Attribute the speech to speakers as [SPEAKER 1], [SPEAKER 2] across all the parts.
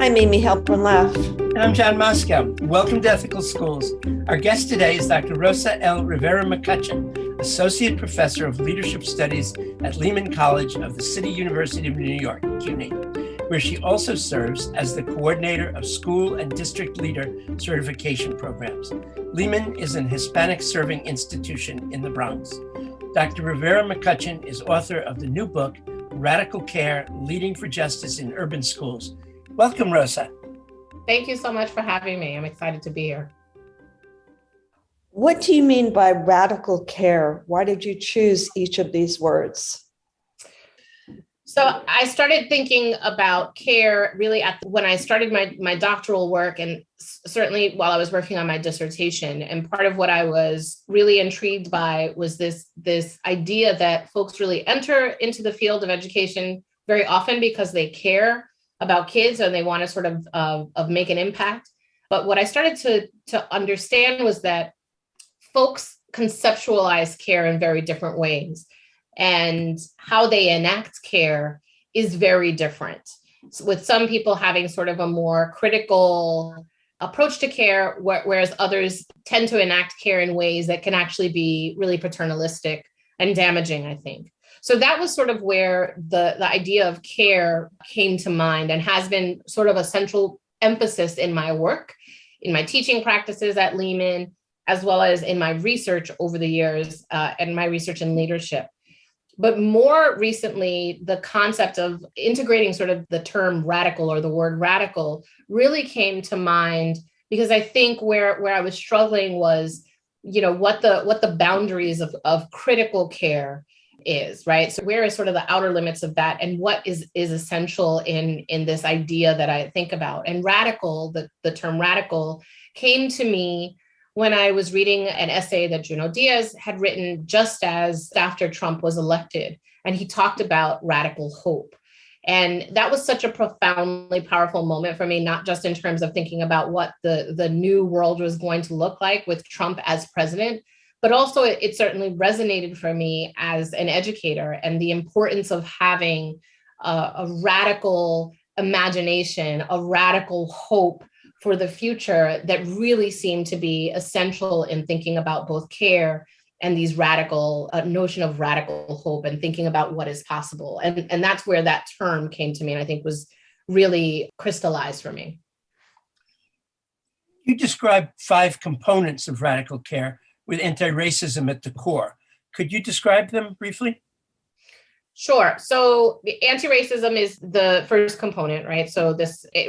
[SPEAKER 1] I'm Amy Halpern Laff.
[SPEAKER 2] And I'm John Moscow. Welcome to Ethical Schools. Our guest today is Dr. Rosa L. Rivera-McCutchen, Associate Professor of Leadership Studies at Lehman College of the City University of New York, CUNY, where she also serves as the coordinator of school and district leader certification programs. Lehman is an Hispanic-serving institution in the Bronx. Dr. Rivera-McCutchen is author of the new book, Radical Care, Leading for Justice in Urban Schools. Welcome, Rosa.
[SPEAKER 3] Thank you so much for having me. I'm excited to be here.
[SPEAKER 1] What do you mean by radical care? Why did you choose each of these words?
[SPEAKER 3] So I started thinking about care really when I started my doctoral work, and certainly while I was working on my dissertation. And part of what I was really intrigued by was this idea that folks really enter into the field of education very often because they care about kids and they want to sort of make an impact. But what I started to understand was that folks conceptualize care in very different ways, and how they enact care is very different. So with some people having sort of a more critical approach to care, whereas others tend to enact care in ways that can actually be really paternalistic and damaging, I think. So that was sort of where the idea of care came to mind, and has been sort of a central emphasis in my work, in my teaching practices at Lehman, as well as in my research over the years and my research in leadership. But more recently, the concept of integrating sort of the term radical, or the word radical, really came to mind because I think where I was struggling was, what the boundaries of critical care is, right? So where is sort of the outer limits of that, and what is essential in this idea that I think about? And radical, the term radical, came to me when I was reading an essay that Junot Diaz had written just as after Trump was elected, and he talked about radical hope. And that was such a profoundly powerful moment for me, not just in terms of thinking about what the new world was going to look like with Trump as president, but also it certainly resonated for me as an educator, and the importance of having a radical imagination, a radical hope for the future that really seemed to be essential in thinking about both care and these radical notion of radical hope, and thinking about what is possible. And that's where that term came to me, and I think was really crystallized for me.
[SPEAKER 2] You describe 5 components of radical care with anti-racism at the core. Could you describe them briefly?
[SPEAKER 3] Sure. So the anti-racism is the first component, right? So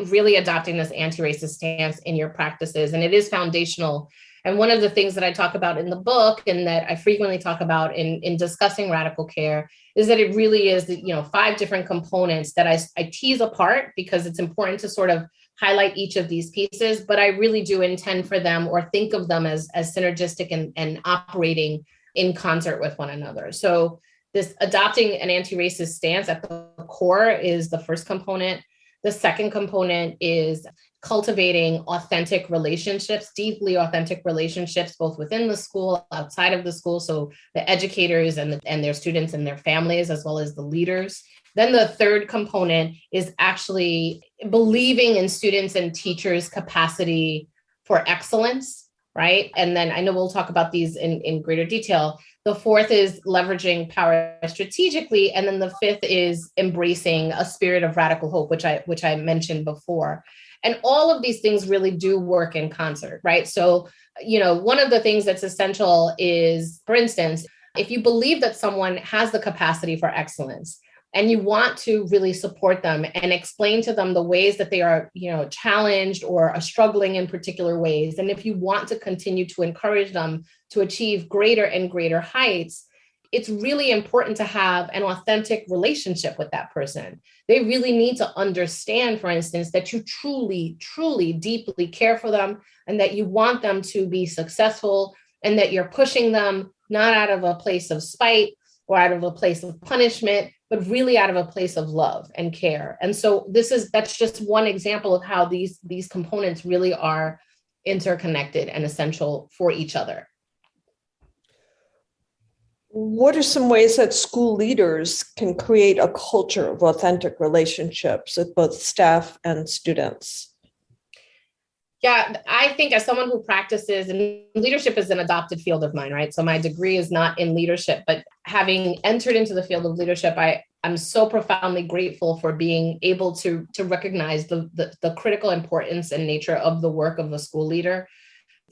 [SPEAKER 3] really adopting this anti-racist stance in your practices, and it is foundational. And one of the things that I talk about in the book, and that I frequently talk about in discussing radical care, is that it really is, 5 different components that I tease apart, because it's important to sort of highlight each of these pieces, but I really do intend for them, or think of them as synergistic and operating in concert with one another. So this adopting an anti-racist stance at the core is the first component. The second component is cultivating authentic relationships, deeply authentic relationships, both within the school, outside of the school. So the educators and their students and their families, as well as the leaders. Then the third component is actually believing in students and teachers' capacity for excellence, right? And then I know we'll talk about these in greater detail. The fourth is leveraging power strategically. And then the fifth is embracing a spirit of radical hope, which I mentioned before. And all of these things really do work in concert, right? So, one of the things that's essential is, for instance, if you believe that someone has the capacity for excellence, and you want to really support them and explain to them the ways that they are, challenged or are struggling in particular ways. And if you want to continue to encourage them to achieve greater and greater heights, it's really important to have an authentic relationship with that person. They really need to understand, for instance, that you truly, truly, deeply care for them, and that you want them to be successful, and that you're pushing them not out of a place of spite or out of a place of punishment, but really out of a place of love and care. And so that's just one example of how these components really are interconnected and essential for each other.
[SPEAKER 1] What are some ways that school leaders can create a culture of authentic relationships with both staff and students?
[SPEAKER 3] Yeah, I think as someone who practices, and leadership is an adopted field of mine, right? So my degree is not in leadership, but having entered into the field of leadership, I'm so profoundly grateful for being able to recognize the critical importance and nature of the work of the school leader.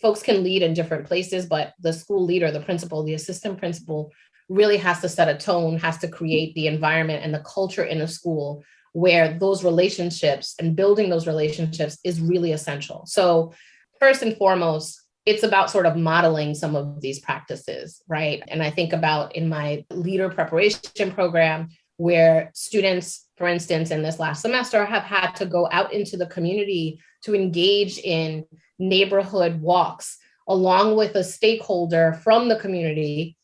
[SPEAKER 3] Folks can lead in different places, but the school leader, the principal, the assistant principal really has to set a tone, has to create the environment and the culture in a school where those relationships and building those relationships is really essential. So first and foremost, it's about sort of modeling some of these practices, right? And I think about in my leader preparation program, where students, for instance, in this last semester have had to go out into the community to engage in neighborhood walks, along with a stakeholder from the community,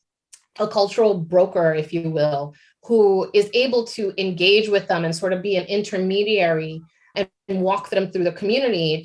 [SPEAKER 3] a cultural broker, if you will, who is able to engage with them and sort of be an intermediary and walk them through the community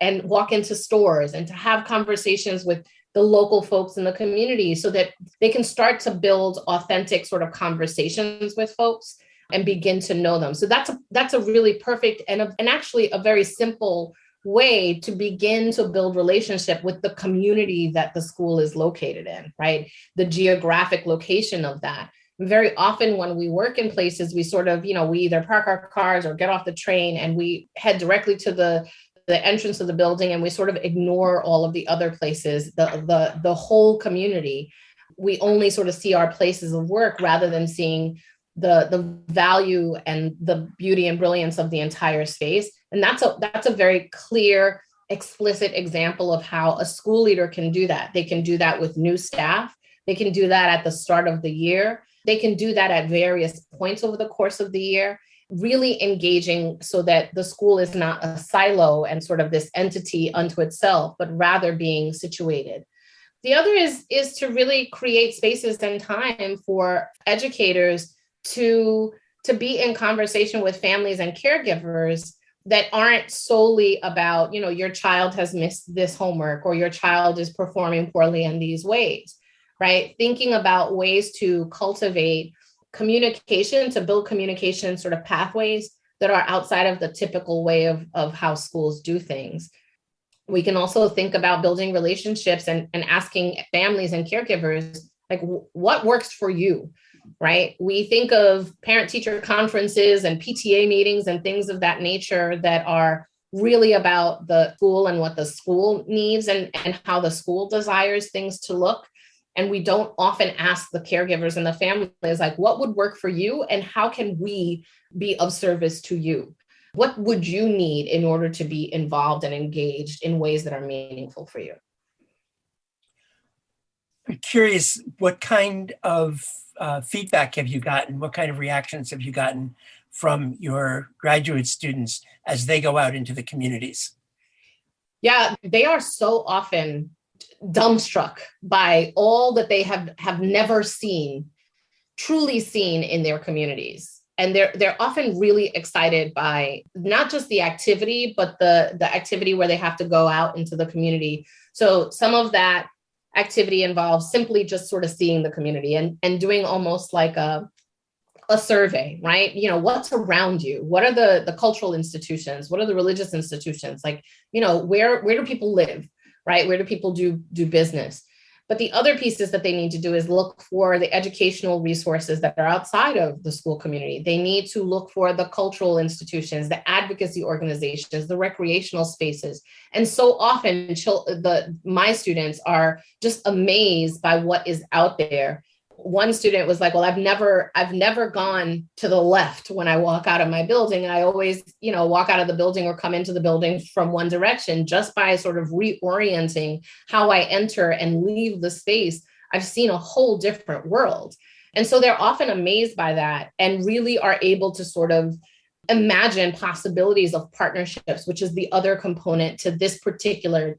[SPEAKER 3] and walk into stores and to have conversations with the local folks in the community so that they can start to build authentic sort of conversations with folks and begin to know them. So that's a really perfect and actually a very simple way to begin to build relationship with the community that the school is located in, right? The geographic location of that. Very often when we work in places, we sort of, we either park our cars or get off the train and we head directly to the entrance of the building and we sort of ignore all of the other places, the whole community. We only sort of see our places of work rather than seeing the value and the beauty and brilliance of the entire space. And that's a very clear, explicit example of how a school leader can do that. They can do that with new staff. They can do that at the start of the year. They can do that at various points over the course of the year, really engaging so that the school is not a silo and sort of this entity unto itself, but rather being situated. The other is to really create spaces and time for educators to be in conversation with families and caregivers that aren't solely about, your child has missed this homework or your child is performing poorly in these ways, right? Thinking about ways to cultivate communication, to build communication sort of pathways that are outside of the typical way of how schools do things. We can also think about building relationships and asking families and caregivers, like, what works for you, right? We think of parent-teacher conferences and PTA meetings and things of that nature that are really about the school and what the school needs and how the school desires things to look. And we don't often ask the caregivers and the families, like, what would work for you and how can we be of service to you? What would you need in order to be involved and engaged in ways that are meaningful for you?
[SPEAKER 2] I'm curious, what kind of feedback have you gotten? What kind of reactions have you gotten from your graduate students as they go out into the communities?
[SPEAKER 3] Yeah, they are so often dumbstruck by all that they have never truly seen in their communities. And they're often really excited by not just the activity, but the activity where they have to go out into the community. So some of that activity involves simply just sort of seeing the community and doing almost like a survey, right? What's around you? What are the cultural institutions? What are the religious institutions? Like, where do people live, right? Where do people do business? But the other pieces that they need to do is look for the educational resources that are outside of the school community. They need to look for the cultural institutions, the advocacy organizations, the recreational spaces. And so often my students are just amazed by what is out there. One student was like, well, I've never gone to the left when I walk out of my building. And I always, walk out of the building or come into the building from one direction. Just by sort of reorienting how I enter and leave the space, I've seen a whole different world. And so they're often amazed by that and really are able to sort of imagine possibilities of partnerships, which is the other component to this particular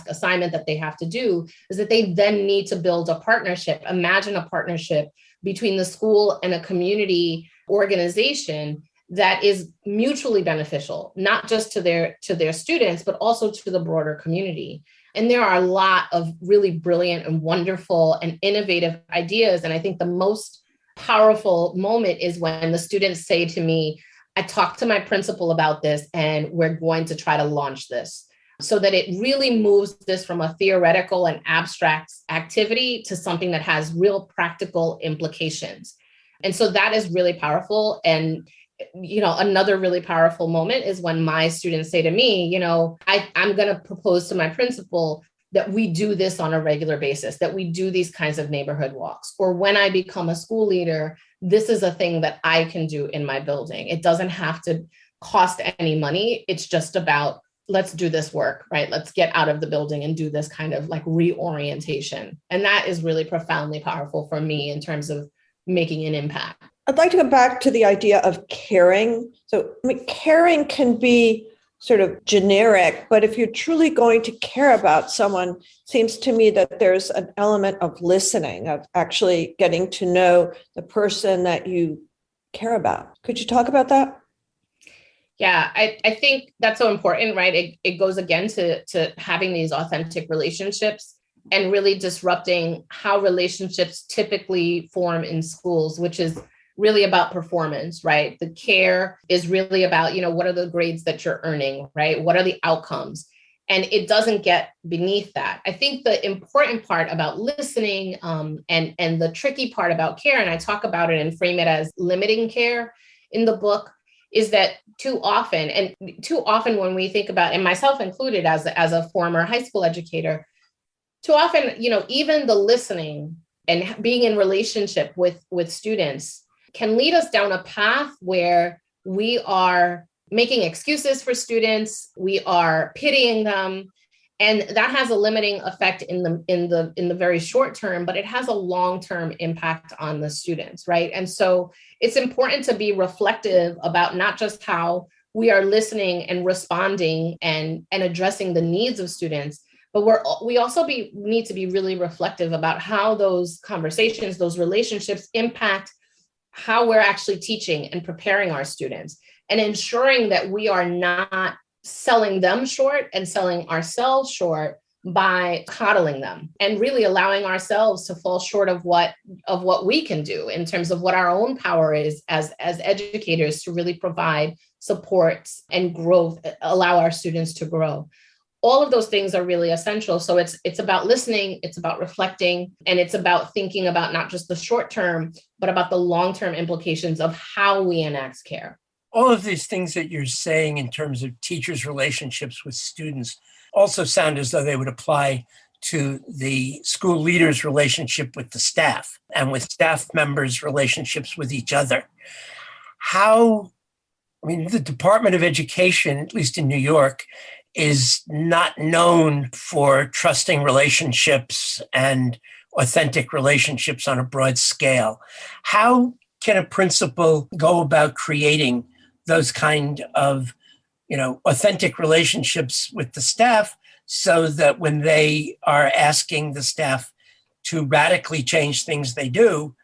[SPEAKER 3] assignment that they have to do, is that they then need to build a partnership, imagine a partnership between the school and a community organization that is mutually beneficial, not just to their students, but also to the broader community. And there are a lot of really brilliant and wonderful and innovative ideas. And I think the most powerful moment is when the students say to me, I talked to my principal about this and we're going to try to launch this, so that it really moves this from a theoretical and abstract activity to something that has real practical implications. And so that is really powerful. And, another really powerful moment is when my students say to me, I'm going to propose to my principal that we do this on a regular basis, that we do these kinds of neighborhood walks. Or when I become a school leader, this is a thing that I can do in my building. It doesn't have to cost any money. It's just about, let's do this work, right? Let's get out of the building and do this kind of like reorientation. And that is really profoundly powerful for me in terms of making an impact.
[SPEAKER 1] I'd like to go back to the idea of caring. So caring can be sort of generic, but if you're truly going to care about someone, it seems to me that there's an element of listening, of actually getting to know the person that you care about. Could you talk about that?
[SPEAKER 3] Yeah, I think that's so important, right? It goes again to having these authentic relationships and really disrupting how relationships typically form in schools, which is really about performance, right? The care is really about, what are the grades that you're earning, right? What are the outcomes? And it doesn't get beneath that. I think the important part about listening and the tricky part about care, and I talk about it and frame it as limiting care in the book, is that too often when we think about, and myself included as a former high school educator, too often, even the listening and being in relationship with students can lead us down a path where we are making excuses for students, we are pitying them, and that has a limiting effect in the very short term, but it has a long-term impact on the students, right? And so it's important to be reflective about not just how we are listening and responding and addressing the needs of students, but we also need to be really reflective about how those conversations, those relationships impact how we're actually teaching and preparing our students, and ensuring that we are not selling them short and selling ourselves short by coddling them, and really allowing ourselves to fall short of what we can do in terms of what our own power is as educators to really provide supports and growth, allow our students to grow. All of those things are really essential. So it's about listening, it's about reflecting, and it's about thinking about not just the short term, but about the long-term implications of how we enact care.
[SPEAKER 2] All of these things that you're saying in terms of teachers' relationships with students also sound as though they would apply to the school leaders' relationship with the staff and with staff members' relationships with each other. The Department of Education, at least in New York, is not known for trusting relationships and authentic relationships on a broad scale. How can a principal go about creating those kind of, authentic relationships with the staff so that when they are asking the staff to radically change things they do,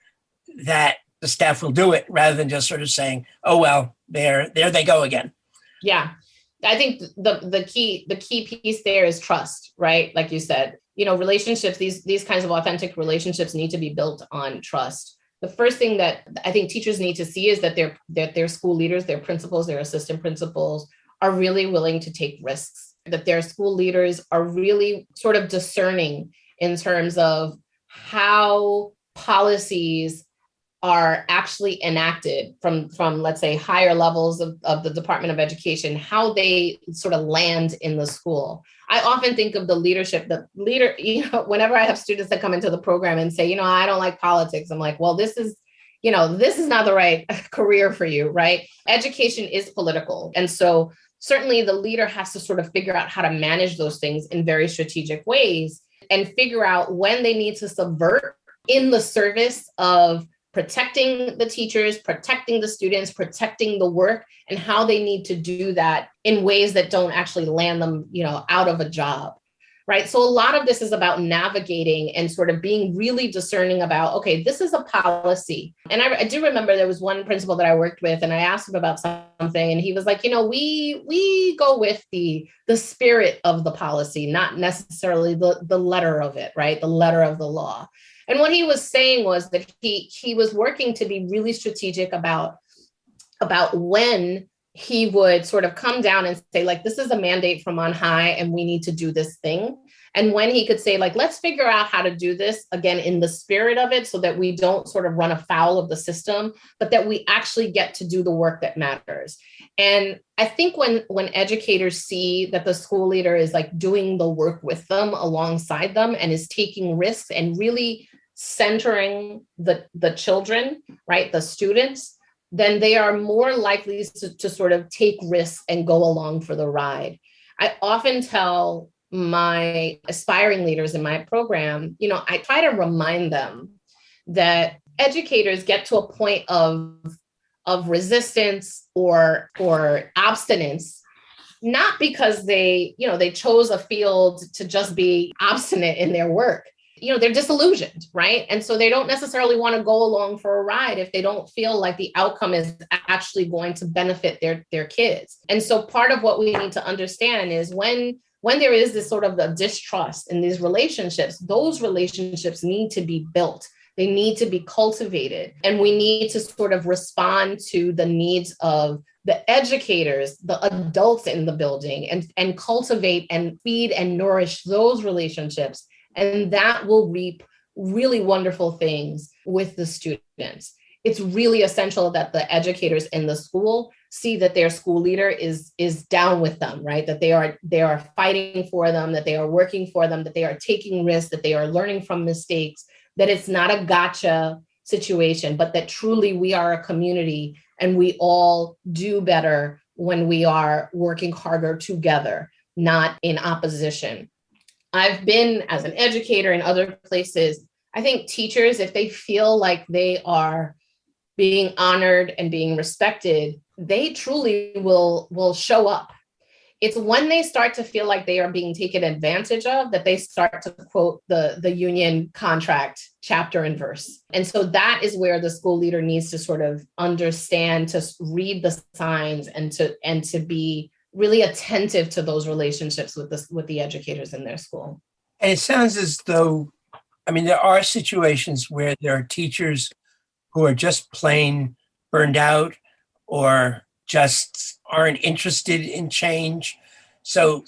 [SPEAKER 2] that the staff will do it rather than just sort of saying, oh, well, there they go again?
[SPEAKER 3] Yeah. I think the key piece there is trust, right? Like you said, relationships, these kinds of authentic relationships need to be built on trust. The first thing that I think teachers need to see is that their school leaders, their principals, their assistant principals are really willing to take risks, that their school leaders are really sort of discerning in terms of how policies are actually enacted from let's say higher levels of the Department of Education, how they sort of land in the school. I often think of the leader, whenever I have students that come into the program and say, I don't like politics, I'm like, well, this is not the right career for you, right? Education is political. And so certainly the leader has to sort of figure out how to manage those things in very strategic ways and figure out when they need to subvert in the service of protecting the teachers, protecting the students, protecting the work, and how they need to do that in ways that don't actually land them, out of a job. right? So a lot of this is about navigating and sort of being really discerning about, okay, this is a policy. And I do remember there was one principal that I worked with, and I asked him about something, and he was like, we go with the spirit of the policy, not necessarily the letter of it, right? The letter of the law. And what he was saying was that he was working to be really strategic about when he would sort of come down and say, like, this is a mandate from on high and we need to do this thing. And when he could say, like, let's figure out how to do this again in the spirit of it so that we don't sort of run afoul of the system, but that we actually get to do the work that matters. And I think when educators see that the school leader is like doing the work with them alongside them and is taking risks and really centering the children, right, the students, then they are more likely to sort of take risks and go along for the ride. I often tell my aspiring leaders in my program, I try to remind them that educators get to a point of resistance or abstinence, not because they chose a field to just be obstinate in their work. They're disillusioned, right? And so they don't necessarily want to go along for a ride if they don't feel like the outcome is actually going to benefit their kids. And so part of what we need to understand is when there is this sort of the distrust in these relationships, those relationships need to be built. They need to be cultivated. And we need to sort of respond to the needs of the educators, the adults in the building, and cultivate and feed and nourish those relationships. And that will reap really wonderful things with the students. It's really essential that the educators in the school see that their school leader is down with them, right? That they are fighting for them, that they are working for them, that they are taking risks, that they are learning from mistakes, that it's not a gotcha situation, but that truly we are a community and we all do better when we are working harder together, not in opposition. I've been as an educator in other places. I think teachers, if they feel like they are being honored and being respected, they truly will show up. It's when they start to feel like they are being taken advantage of that they start to quote the union contract chapter and verse. And so that is where the school leader needs to sort of understand, to read the signs and to be really attentive to those relationships with the educators in their school.
[SPEAKER 2] And it sounds as though, there are situations where there are teachers who are just plain burned out or just aren't interested in change. So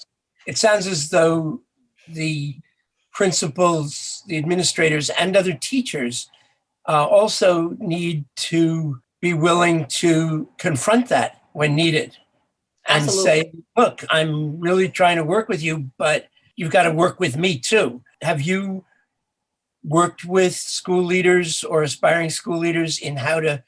[SPEAKER 2] it sounds as though the principals, the administrators, and other teachers also need to be willing to confront that when needed. And
[SPEAKER 3] Absolutely.
[SPEAKER 2] say, look, I'm really trying to work with you, but you've got to work with me too. Have you worked with school leaders or aspiring school leaders in how to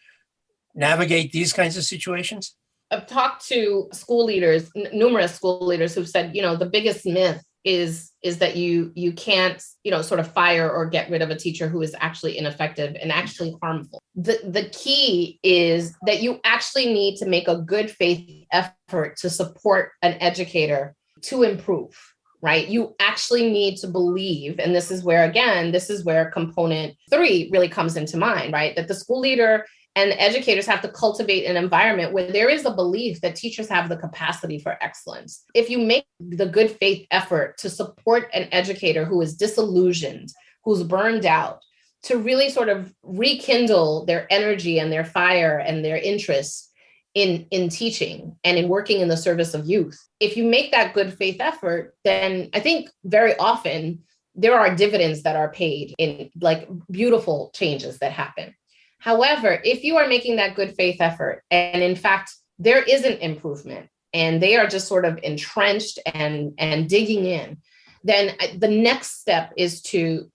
[SPEAKER 2] navigate these kinds of situations?
[SPEAKER 3] I've talked to school leaders, numerous school leaders who've said, the biggest myth is that you can't, sort of fire or get rid of a teacher who is actually ineffective and actually harmful. The key is that you actually need to make a good faith effort to support an educator to improve, right? You actually need to believe, and this is where component 3 really comes into mind, right? That the school leader and educators have to cultivate an environment where there is a belief that teachers have the capacity for excellence. If you make the good faith effort to support an educator who is disillusioned, who's burned out, to really sort of rekindle their energy and their fire and their interest in teaching and in working in the service of youth, if you make that good faith effort, then I think very often there are dividends that are paid in like beautiful changes that happen. However, if you are making that good faith effort, and in fact, there isn't improvement, and they are just sort of entrenched and digging in, then the next step is to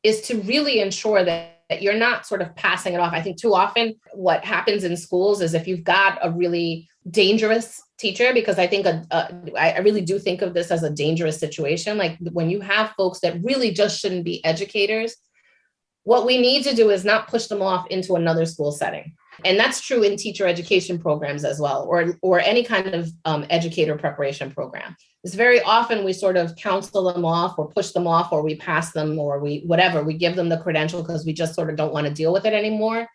[SPEAKER 3] really ensure that you're not sort of passing it off. I think too often what happens in schools is if you've got a really dangerous teacher, because I think I really do think of this as a dangerous situation, like when you have folks that really just shouldn't be educators, what we need to do is not push them off into another school setting. And that's true in teacher education programs as well, or any kind of educator preparation program. It's very often we sort of counsel them off or push them off, or we pass them, or we give them the credential because we just sort of don't want to deal with it anymore.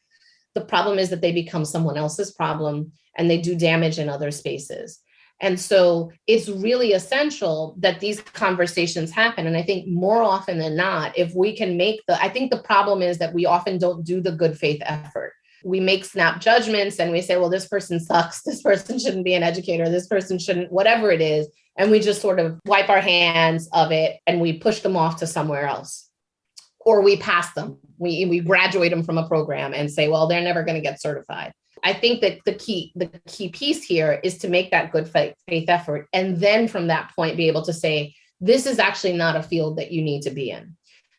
[SPEAKER 3] The problem is that they become someone else's problem and they do damage in other spaces. And so it's really essential that these conversations happen. And I think more often than not, if we can I think the problem is that we often don't do the good faith effort. We make snap judgments and we say, well, this person sucks. This person shouldn't be an educator. This person shouldn't, whatever it is. And we just sort of wipe our hands of it and we push them off to somewhere else. Or we pass them. We graduate them from a program and say, well, they're never going to get certified. I think that the key piece here is to make that good faith effort. And then from that point, be able to say, this is actually not a field that you need to be in.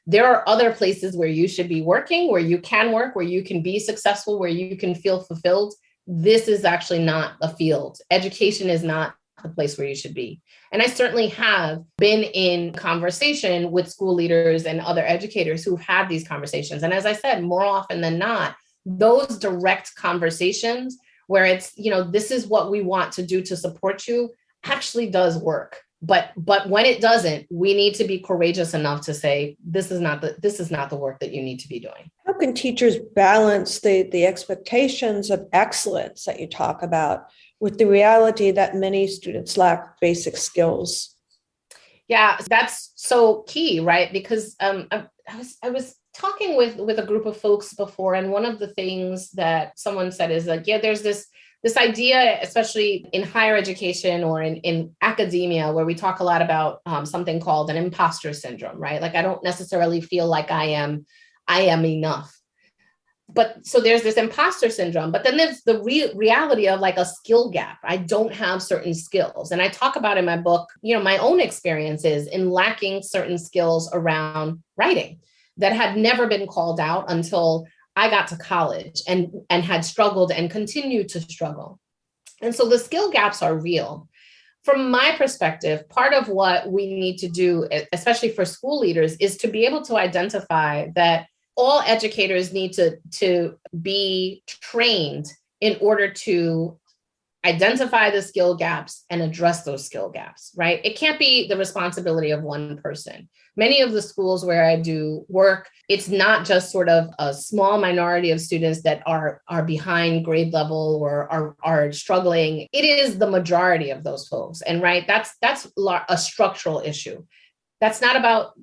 [SPEAKER 3] There are other places where you should be working, where you can work, where you can be successful, where you can feel fulfilled. This is actually not a field. Education is not the place where you should be. And I certainly have been in conversation with school leaders and other educators who've had these conversations. And as I said, more often than not, those direct conversations where it's, this is what we want to do to support you actually does work. But when it doesn't, we need to be courageous enough to say, this is not the work that you need to be doing.
[SPEAKER 1] How can teachers balance the expectations of excellence that you talk about with the reality that many students lack basic skills?
[SPEAKER 3] Yeah, that's so key, right? Because I was talking with a group of folks before, and one of the things that someone said is like, there's this idea, especially in higher education or in academia, where we talk a lot about something called an imposter syndrome, right? Like, I don't necessarily feel like I am enough. But so there's this imposter syndrome, but then there's the reality of like a skill gap. I don't have certain skills. And I talk about in my book, my own experiences in lacking certain skills around writing that had never been called out until I got to college and had struggled and continue to struggle. And so the skill gaps are real. From my perspective, part of what we need to do, especially for school leaders, is to be able to identify that all educators need to be trained in order to identify the skill gaps and address those skill gaps, right? It can't be the responsibility of one person. Many of the schools where I do work, it's not just sort of a small minority of students that are behind grade level or are struggling. It is the majority of those folks. And right, that's a structural issue. That's not about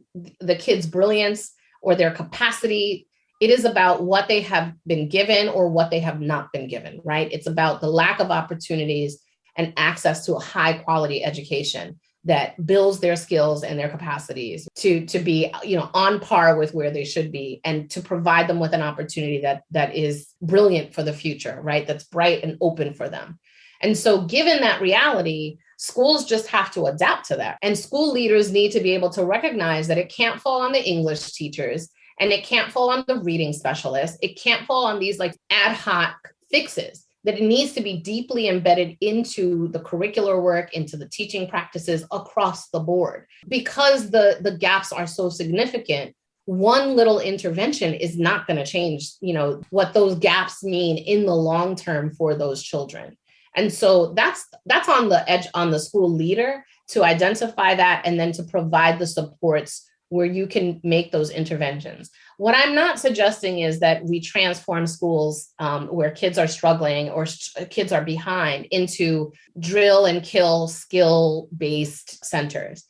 [SPEAKER 3] the kids' brilliance or their capacity. It is about what they have been given or what they have not been given, right? It's about the lack of opportunities and access to a high quality education that builds their skills and their capacities to be, on par with where they should be, and to provide them with an opportunity that is brilliant for the future, right? That's bright and open for them. And so given that reality, schools just have to adapt to that. And school leaders need to be able to recognize that it can't fall on the English teachers and it can't fall on the reading specialists. It can't fall on these like ad hoc fixes, that it needs to be deeply embedded into the curricular work, into the teaching practices across the board. Because the gaps are so significant, one little intervention is not going to change, what those gaps mean in the long term for those children. And so that's on the school leader to identify that and then to provide the supports where you can make those interventions. What I'm not suggesting is that we transform schools where kids are struggling or kids are behind into drill and kill skill-based centers.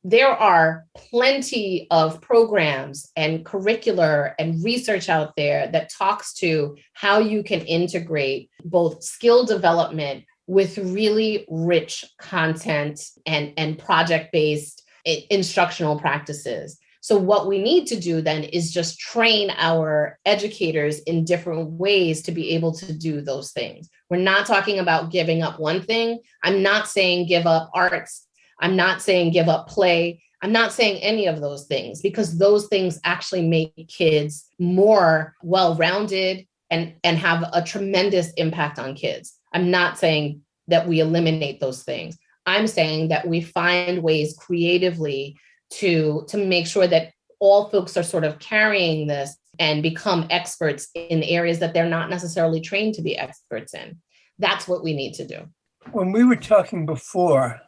[SPEAKER 3] There are plenty of programs and curricular and research out there that talks to how you can integrate both skill development with really rich content and project-based instructional practices. So what we need to do then is just train our educators in different ways to be able to do those things. We're not talking about giving up one thing. I'm not saying give up arts. I'm not saying give up play. I'm not saying any of those things, because those things actually make kids more well-rounded and have a tremendous impact on kids. I'm not saying that we eliminate those things. I'm saying that we find ways creatively to make sure that all folks are sort of carrying this and become experts in areas that they're not necessarily trained to be experts in. That's what we need to do.
[SPEAKER 2] When we were talking before,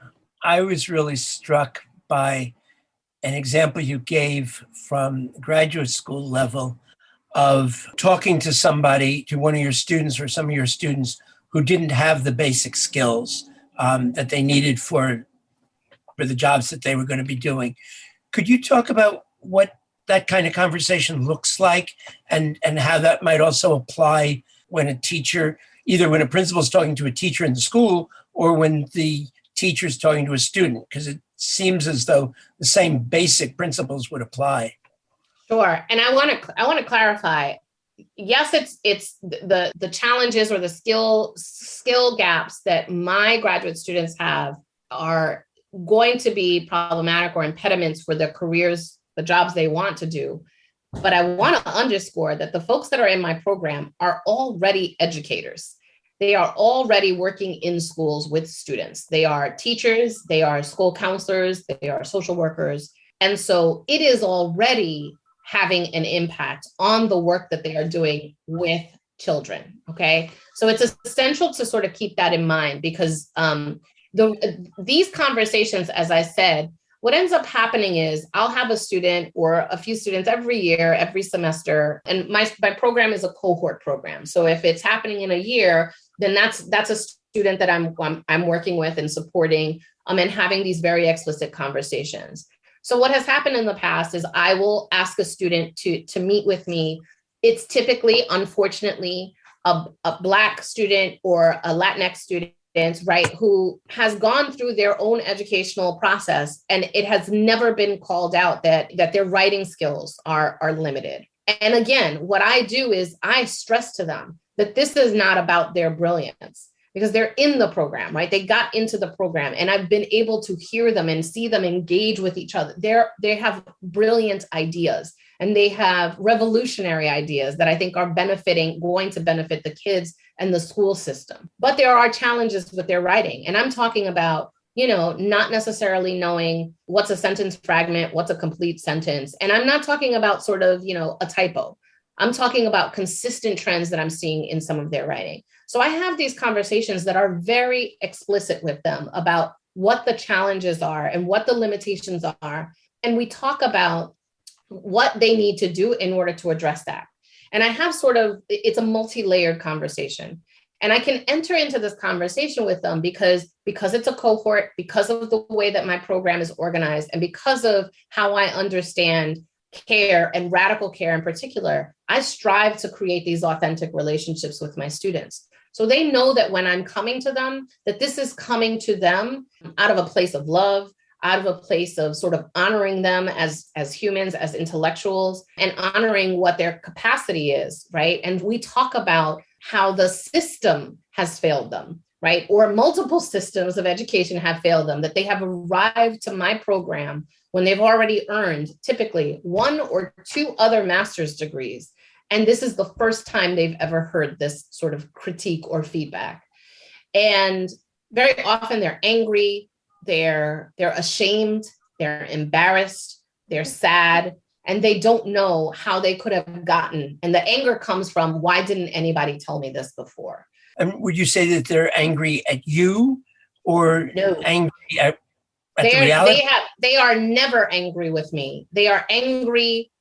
[SPEAKER 2] I was really struck by an example you gave from graduate school level of talking to somebody, to one of your students or some of your students who didn't have the basic skills that they needed for the jobs that they were going to be doing. Could you talk about what that kind of conversation looks like and how that might also apply when a teacher, either when a principal is talking to a teacher in the school or when the teacher is talking to a student? Because it seems as though the same basic principles would apply.
[SPEAKER 3] Sure. And I want to clarify. Yes, it's the challenges or the skill gaps that my graduate students have are going to be problematic or impediments for their careers, the jobs they want to do. But I want to underscore that the folks that are in my program are already educators. They are already working in schools with students. They are teachers, they are school counselors, they are social workers. And so it is already having an impact on the work that they are doing with children, okay? So it's essential to sort of keep that in mind because these conversations, as I said, what ends up happening is I'll have a student or a few students every year, every semester, and my program is a cohort program. So if it's happening in a year, then that's a student that I'm working with and supporting and having these very explicit conversations. So what has happened in the past is I will ask a student to meet with me. It's typically, unfortunately, a Black student or a Latinx student, right, who has gone through their own educational process, and it has never been called out that their writing skills are limited. And again, what I do is I stress to them that this is not about their brilliance, because they're in the program, right? They got into the program and I've been able to hear them and see them engage with each other. They have brilliant ideas and they have revolutionary ideas that I think are going to benefit the kids and the school system. But there are challenges with their writing. And I'm talking about, not necessarily knowing what's a sentence fragment, what's a complete sentence. And I'm not talking about sort of, a typo. I'm talking about consistent trends that I'm seeing in some of their writing. So I have these conversations that are very explicit with them about what the challenges are and what the limitations are. And we talk about what they need to do in order to address that. And I have it's a multi-layered conversation. And I can enter into this conversation with them because it's a cohort, because of the way that my program is organized, and because of how I understand care and radical care in particular, I strive to create these authentic relationships with my students. So they know that when I'm coming to them, that this is coming to them out of a place of love, out of a place of sort of honoring them as humans, as intellectuals, and honoring what their capacity is, right? And we talk about how the system has failed them, right? Or multiple systems of education have failed them, that they have arrived to my program when they've already earned typically 1 or 2 other master's degrees. And this is the first time they've ever heard this sort of critique or feedback. And very often they're angry, they're ashamed, they're embarrassed, they're sad, and they don't know how they could have gotten. And the anger comes from, why didn't anybody tell me this before?
[SPEAKER 2] And would you say that they're angry at you or
[SPEAKER 3] No.
[SPEAKER 2] angry at the reality?
[SPEAKER 3] They are never angry with me. They are angry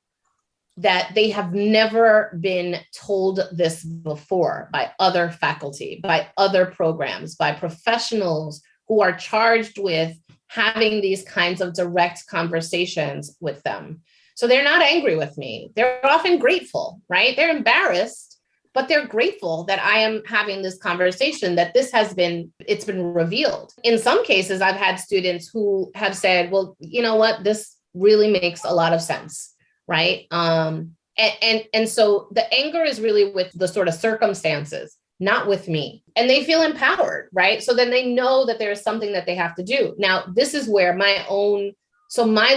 [SPEAKER 3] that they have never been told this before by other faculty, by other programs, by professionals who are charged with having these kinds of direct conversations with them. So they're not angry with me. They're often grateful, right? They're embarrassed, but they're grateful that I am having this conversation, that it's been revealed. In some cases, I've had students who have said, well, you know what, this really makes a lot of sense, right? And so the anger is really with the sort of circumstances, not with me. And they feel empowered, right? So then they know that there is something that they have to do. Now, this is where my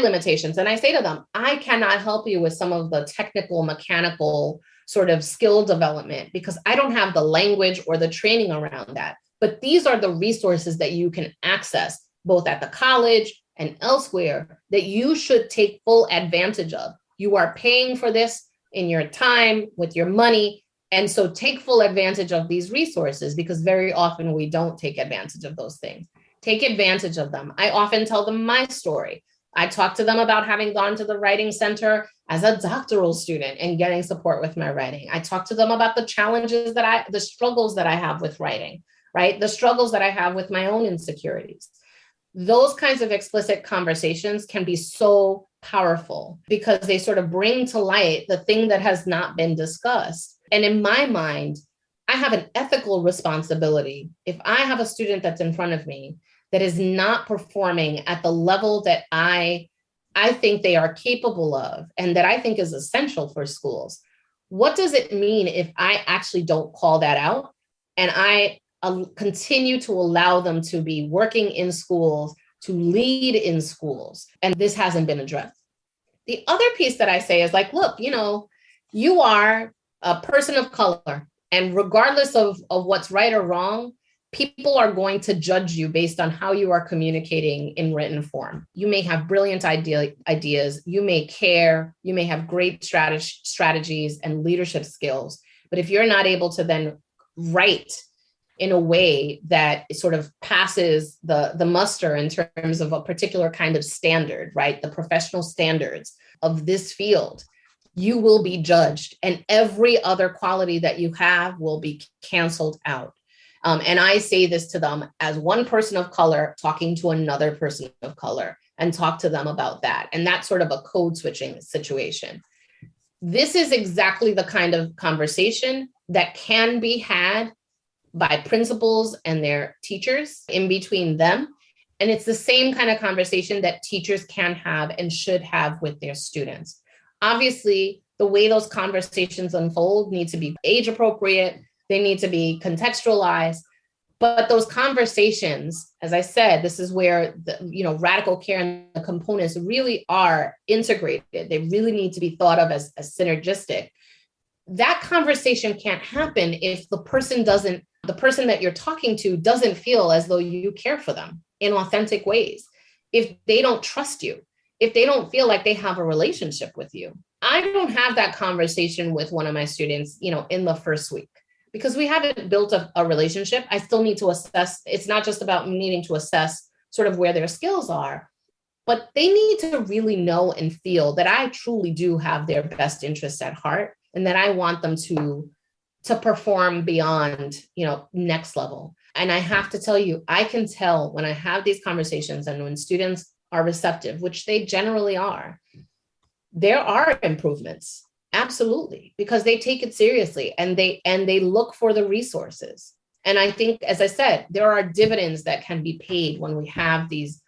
[SPEAKER 3] limitations, and I say to them, I cannot help you with some of the technical, mechanical sort of skill development because I don't have the language or the training around that. But these are the resources that you can access both at the college and elsewhere that you should take full advantage of. You are paying for this. in your time, with your money. And so take full advantage of these resources, because very often we don't take advantage of those things. Take advantage of them. I often tell them my story. I talk to them about having gone to the writing center as a doctoral student and getting support with my writing. I talk to them about the challenges the struggles that I have with writing, right? The struggles that I have with my own insecurities. Those kinds of explicit conversations can be so powerful because they sort of bring to light the thing that has not been discussed. And in my mind, I have an ethical responsibility. If I have a student that's in front of me that is not performing at the level that I think they are capable of, and that I think is essential for schools, what does it mean if I actually don't call that out and I continue to allow them to be working in schools, to lead in schools, and this hasn't been addressed? The other piece that I say is like, look, you are a person of color, and regardless of what's right or wrong, people are going to judge you based on how you are communicating in written form. You may have brilliant ideas, you may care, you may have great strategies and leadership skills, but if you're not able to then write in a way that sort of passes the muster in terms of a particular kind of standard, right? The professional standards of this field, you will be judged, and every other quality that you have will be canceled out. And I say this to them as one person of color talking to another person of color, and talk to them about that. And that's sort of a code switching situation. This is exactly the kind of conversation that can be had by principals and their teachers in between them. And it's the same kind of conversation that teachers can have and should have with their students. Obviously, the way those conversations unfold need to be age appropriate. They need to be contextualized. But those conversations, as I said, this is where the radical care and the components really are integrated. They really need to be thought of as synergistic. That conversation can't happen if the person that you're talking to doesn't feel as though you care for them in authentic ways. If they don't trust you, if they don't feel like they have a relationship with you. I don't have that conversation with one of my students, in the first week, because we haven't built a relationship. I still need to assess. It's not just about needing to assess sort of where their skills are, but they need to really know and feel that I truly do have their best interests at heart, and that I want them to perform beyond, next level. And I have to tell you, I can tell when I have these conversations and when students are receptive, which they generally are, there are improvements. Absolutely, because they take it seriously and they look for the resources. And I think, as I said, there are dividends that can be paid when we have these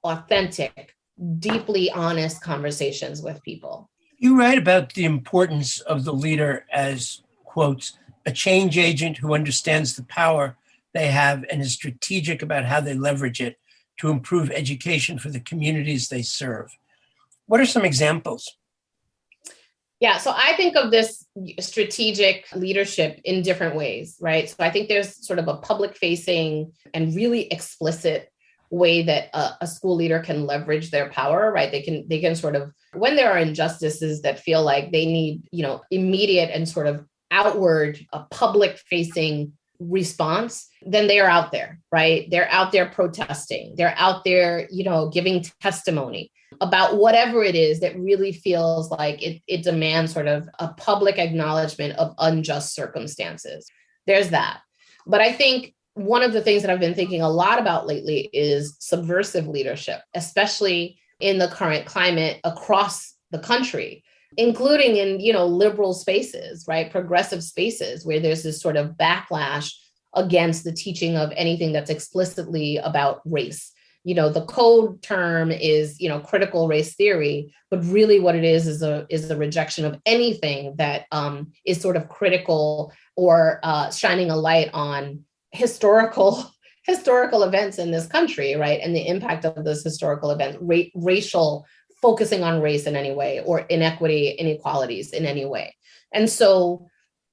[SPEAKER 3] authentic, deeply honest conversations with people.
[SPEAKER 2] You write about the importance of the leader as, quotes, a change agent who understands the power they have and is strategic about how they leverage it to improve education for the communities they serve. What are some examples?
[SPEAKER 3] Yeah, so I think of this strategic leadership in different ways, right? So I think there's sort of a public facing and really explicit way that a school leader can leverage their power, right? They can sort of, when there are injustices that feel like they need, immediate and sort of outward, a public facing response, then they are out there, right? They're out there protesting. They're out there, giving testimony about whatever it is that really feels like it demands sort of a public acknowledgement of unjust circumstances. There's that. But I think one of the things that I've been thinking a lot about lately is subversive leadership, especially in the current climate across the country, including in, liberal spaces, right? Progressive spaces where there's this sort of backlash against the teaching of anything that's explicitly about race. The code term is, critical race theory, but really what it is a rejection of anything that is sort of critical or shining a light on historical events in this country, right? And the impact of those historical events, racial, focusing on race in any way, or inequity, inequalities in any way. And so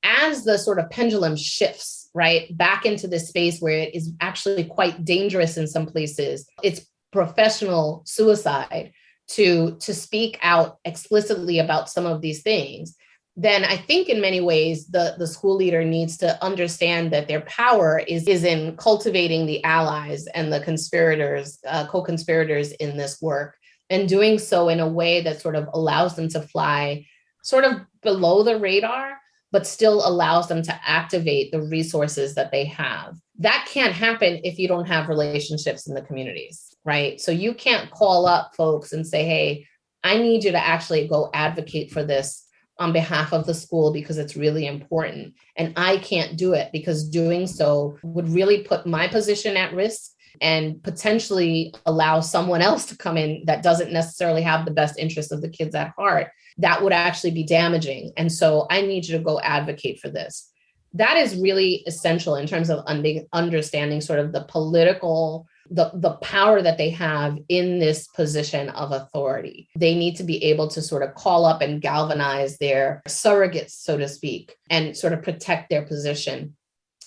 [SPEAKER 3] as the sort of pendulum shifts, right, back into this space where it is actually quite dangerous in some places, it's professional suicide to speak out explicitly about some of these things. then I think in many ways, the school leader needs to understand that their power is in cultivating the allies and the conspirators, co-conspirators in this work, and doing so in a way that sort of allows them to fly sort of below the radar, but still allows them to activate the resources that they have. That can't happen if you don't have relationships in the communities, right? So you can't call up folks and say, hey, I need you to actually go advocate for this on behalf of the school because it's really important. And I can't do it because doing so would really put my position at risk and potentially allow someone else to come in that doesn't necessarily have the best interest of the kids at heart. That would actually be damaging. And so I need you to go advocate for this. That is really essential in terms of understanding sort of the political, the power that they have in this position of authority. They need to be able to sort of call up and galvanize their surrogates, so to speak, and sort of protect their position.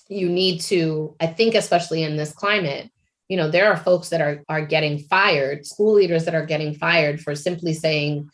[SPEAKER 3] You need to, I think, especially in this climate, there are folks that are getting fired, school leaders that are getting fired for simply saying,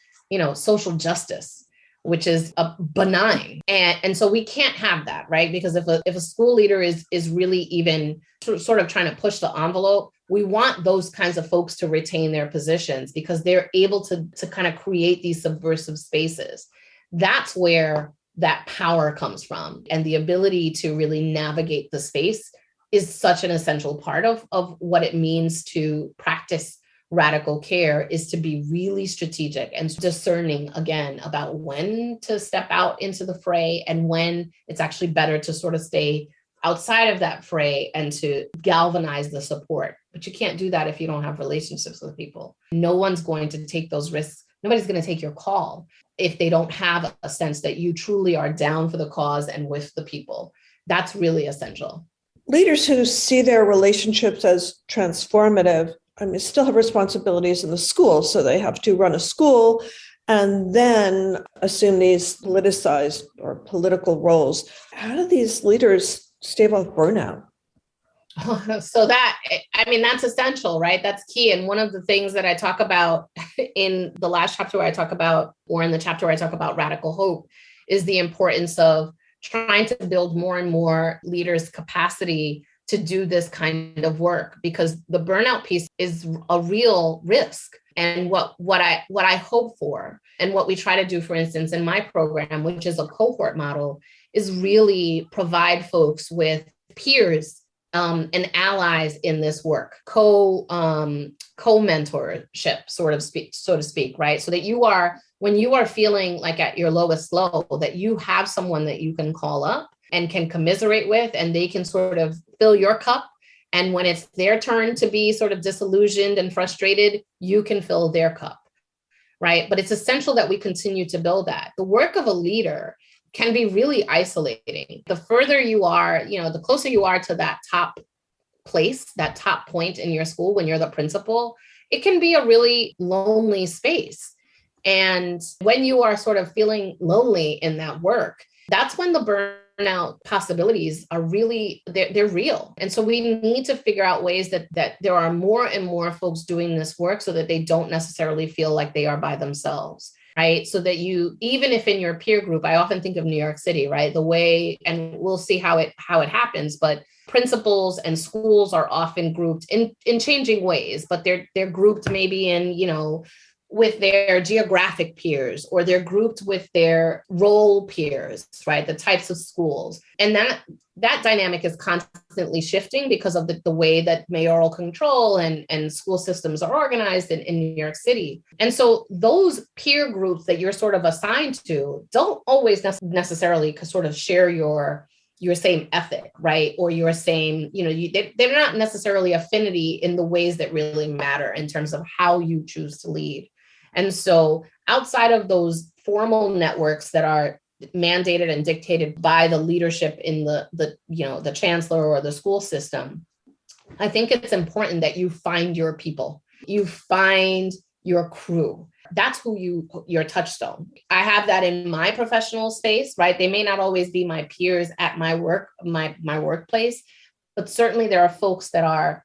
[SPEAKER 3] social justice, which is benign. And so we can't have that, right? Because if a school leader is really even sort of trying to push the envelope, we want those kinds of folks to retain their positions because they're able to kind of create these subversive spaces. That's where that power comes from. And the ability to really navigate the space is such an essential part of what it means to practice radical care, is to be really strategic and discerning, again, about when to step out into the fray and when it's actually better to sort of stay outside of that fray and to galvanize the support. But you can't do that if you don't have relationships with people. No one's going to take those risks. Nobody's going to take your call if they don't have a sense that you truly are down for the cause and with the people. That's really essential.
[SPEAKER 1] Leaders who see their relationships as transformative, still have responsibilities in the school. So they have to run a school and then assume these politicized or political roles. How do these leaders stave off burnout?
[SPEAKER 3] So that's essential, right? That's key. And one of the things that I talk about in the last chapter where I talk about, or in the chapter where I talk about radical hope, is the importance of trying to build more and more leaders' capacity to do this kind of work, because the burnout piece is a real risk. And what I hope for, and what we try to do, for instance, in my program, which is a cohort model, is really provide folks with peers and allies in this work, co-mentorship, so to speak, right? So that when you are feeling like at your lowest low, that you have someone that you can call up and can commiserate with, and they can sort of fill your cup. And when it's their turn to be sort of disillusioned and frustrated, you can fill their cup, right? But it's essential that we continue to build that. The work of a leader can be really isolating. The further you are, the closer you are to that top place, that top point in your school when you're the principal, it can be a really lonely space. And when you are sort of feeling lonely in that work, that's when the burnout possibilities are really, they're real. And so we need to figure out ways that there are more and more folks doing this work so that they don't necessarily feel like they are by themselves, right? So that you, even if in your peer group, I often think of New York City, right? The way, and we'll see how it happens, but principals and schools are often grouped in changing ways, but they're grouped maybe in, with their geographic peers, or they're grouped with their role peers, right? The types of schools. And that dynamic is constantly shifting because of the way that mayoral control and school systems are organized in New York City. And so those peer groups that you're sort of assigned to don't always necessarily sort of share your same ethic, right? Or your same, they're not necessarily affinity in the ways that really matter in terms of how you choose to lead. And so outside of those formal networks that are mandated and dictated by the leadership in the chancellor or the school system, I think it's important that you find your people, you find your crew. That's who your touchstone. I have that in my professional space, right? They may not always be my peers at my work, my workplace, but certainly there are folks that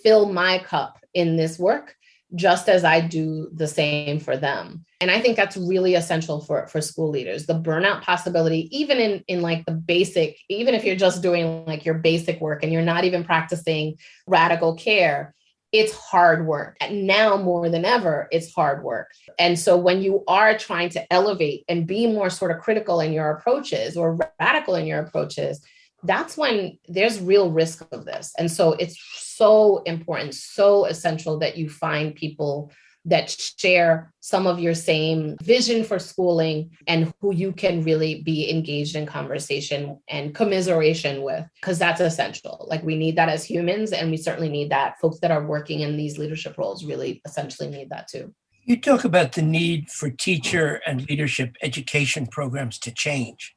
[SPEAKER 3] fill my cup in this work just as I do the same for them. And I think that's really essential for school leaders. The burnout possibility, even in like the basic, even if you're just doing like your basic work and you're not even practicing radical care, it's hard work. And now more than ever, it's hard work. And so when you are trying to elevate and be more sort of critical in your approaches or radical in your approaches, that's when there's real risk of this. And so it's so important, so essential that you find people that share some of your same vision for schooling and who you can really be engaged in conversation and commiseration with, because that's essential. Like we need that as humans, and we certainly need that. Folks that are working in these leadership roles really essentially need that too.
[SPEAKER 2] You talk about the need for teacher and leadership education programs to change.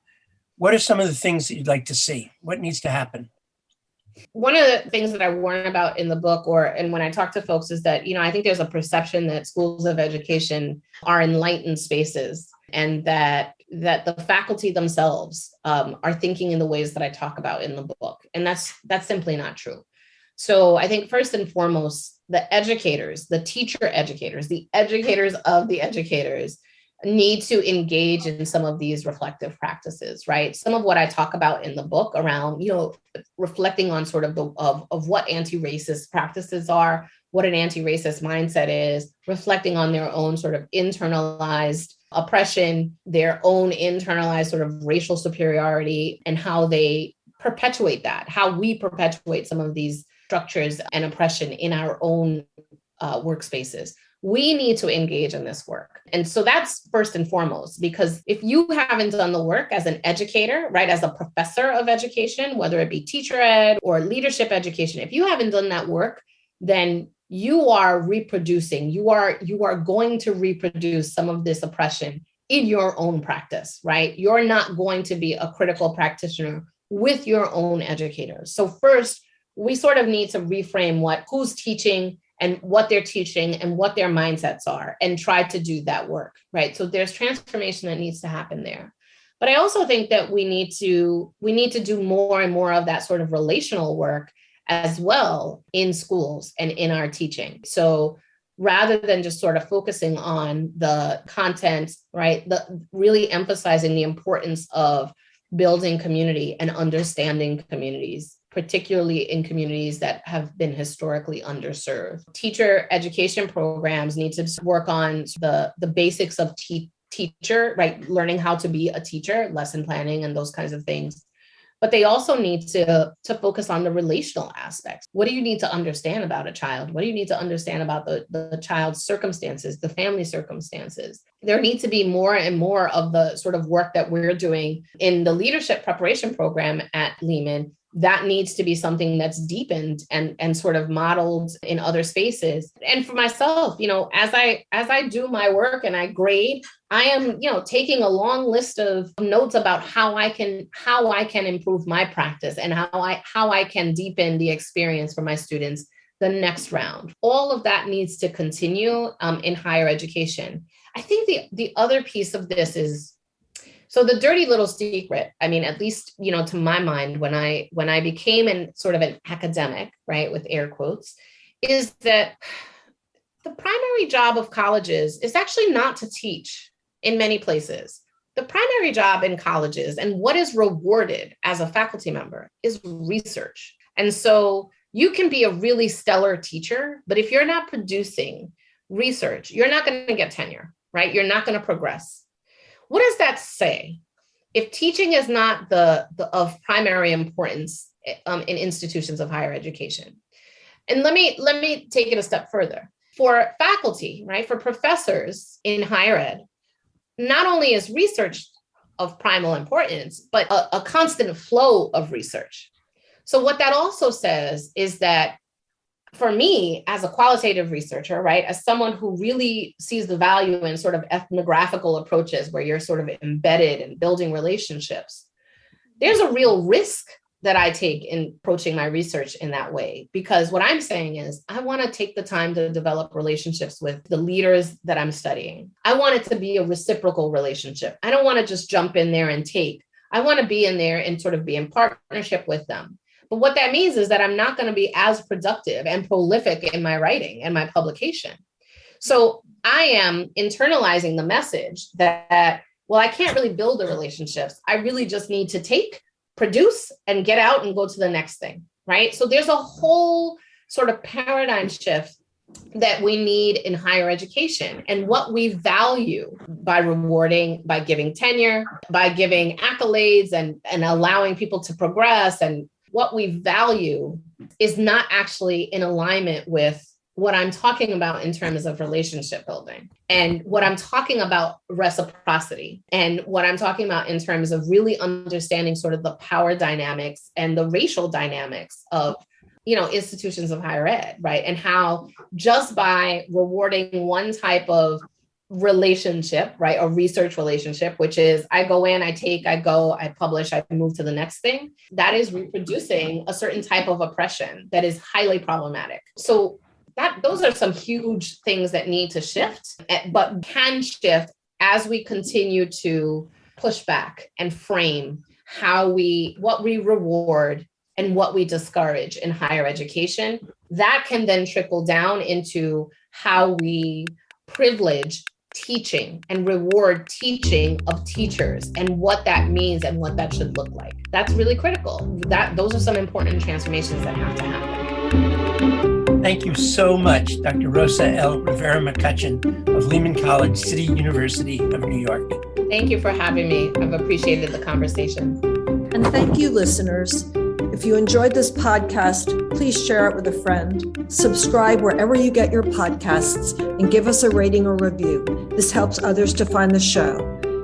[SPEAKER 2] What are some of the things that you'd like to see? What needs to happen?
[SPEAKER 3] One of the things that I warn about in the book, and when I talk to folks, is that, I think there's a perception that schools of education are enlightened spaces, and that the faculty themselves are thinking in the ways that I talk about in the book. And that's simply not true. So I think first and foremost, the educators, the teacher educators, the educators of the educators need to engage in some of these reflective practices, right? Some of what I talk about in the book around, reflecting on sort of of what anti-racist practices are, what an anti-racist mindset is, reflecting on their own sort of internalized oppression, their own internalized sort of racial superiority, and how they perpetuate that, how we perpetuate some of these structures and oppression in our own workspaces. We need to engage in this work. And so that's first and foremost, because if you haven't done the work as an educator, right, as a professor of education, whether it be teacher ed or leadership education, if you haven't done that work, then you are reproducing, you are going to reproduce some of this oppression in your own practice, right? You're not going to be a critical practitioner with your own educators. So first, we sort of need to reframe who's teaching and what they're teaching and what their mindsets are, and try to do that work, right? So there's transformation that needs to happen there. But I also think that we need to do more and more of that sort of relational work as well in schools and in our teaching. So rather than just sort of focusing on the content, right, really emphasizing the importance of building community and understanding communities, particularly in communities that have been historically underserved. Teacher education programs need to work on the basics of teacher, right? Learning how to be a teacher, lesson planning, and those kinds of things. But they also need to focus on the relational aspects. What do you need to understand about a child? What do you need to understand about the child's circumstances, the family circumstances? There needs to be more and more of the sort of work that we're doing in the leadership preparation program at Lehman. That needs to be something that's deepened and sort of modeled in other spaces. And for myself, as I do my work and I grade, I am, taking a long list of notes about how I can improve my practice and how I can deepen the experience for my students the next round. All of that needs to continue in higher education. I think the other piece of this is, so the dirty little secret, at least, to my mind, when I became sort of an academic, right, with air quotes, is that the primary job of colleges is actually not to teach in many places. The primary job in colleges and what is rewarded as a faculty member is research. And so you can be a really stellar teacher, but if you're not producing research, you're not going to get tenure, right? You're not going to progress. What does that say? If teaching is not of primary importance in institutions of higher education, and let me take it a step further. For faculty, right, for professors in higher ed, not only is research of primal importance, but a constant flow of research. So what that also says is that for me, as a qualitative researcher, right, as someone who really sees the value in sort of ethnographical approaches where you're sort of embedded in building relationships, there's a real risk that I take in approaching my research in that way. Because what I'm saying is I want to take the time to develop relationships with the leaders that I'm studying. I want it to be a reciprocal relationship. I don't want to just jump in there and take. I want to be in there and sort of be in partnership with them. But what that means is that I'm not going to be as productive and prolific in my writing and my publication. So I am internalizing the message that, well, I can't really build the relationships. I really just need to take, produce, and get out and go to the next thing, right? So there's a whole sort of paradigm shift that we need in higher education, and what we value by rewarding, by giving tenure, by giving accolades and allowing people to progress. And what we value is not actually in alignment with what I'm talking about in terms of relationship building, and what I'm talking about reciprocity, and what I'm talking about in terms of really understanding sort of the power dynamics and the racial dynamics of institutions of higher ed, right? And how just by rewarding one type of relationship, right, a research relationship, which is I go in, I take, I go, I publish, I move to the next thing, that is reproducing a certain type of oppression that is highly problematic. So those are some huge things that need to shift, but can shift as we continue to push back and frame what we reward and what we discourage in higher education. That can then trickle down into how we privilege teaching and reward teaching of teachers, and what that means and what that should look like. That's really critical. Those are some important transformations that have to happen.
[SPEAKER 2] Thank you so much, Dr. Rosa L. Rivera-McCutchen of Lehman College, City University of New York.
[SPEAKER 3] Thank you for having me. I've appreciated the conversation.
[SPEAKER 1] And thank you, listeners. If you enjoyed this podcast, please share it with a friend. Subscribe wherever you get your podcasts and give us a rating or review. This helps others to find the show.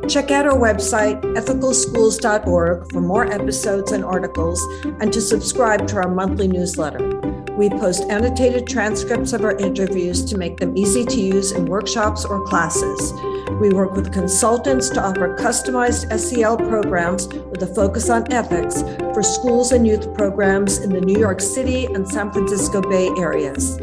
[SPEAKER 1] Check out our website, ethicalschools.org, for more episodes and articles, and to subscribe to our monthly newsletter. We post annotated transcripts of our interviews to make them easy to use in workshops or classes. We work with consultants to offer customized SEL programs with a focus on ethics for schools and youth programs in the New York City and San Francisco Bay areas.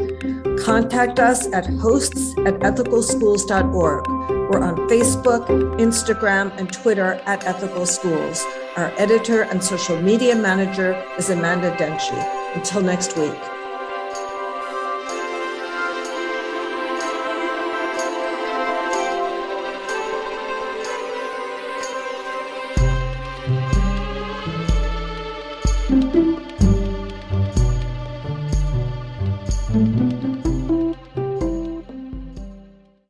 [SPEAKER 1] Contact us at hosts@ethicalschools.org. We're on Facebook, Instagram, and Twitter at Ethical Schools. Our editor and social media manager is Amanda Denchi. Until next week. Thank you.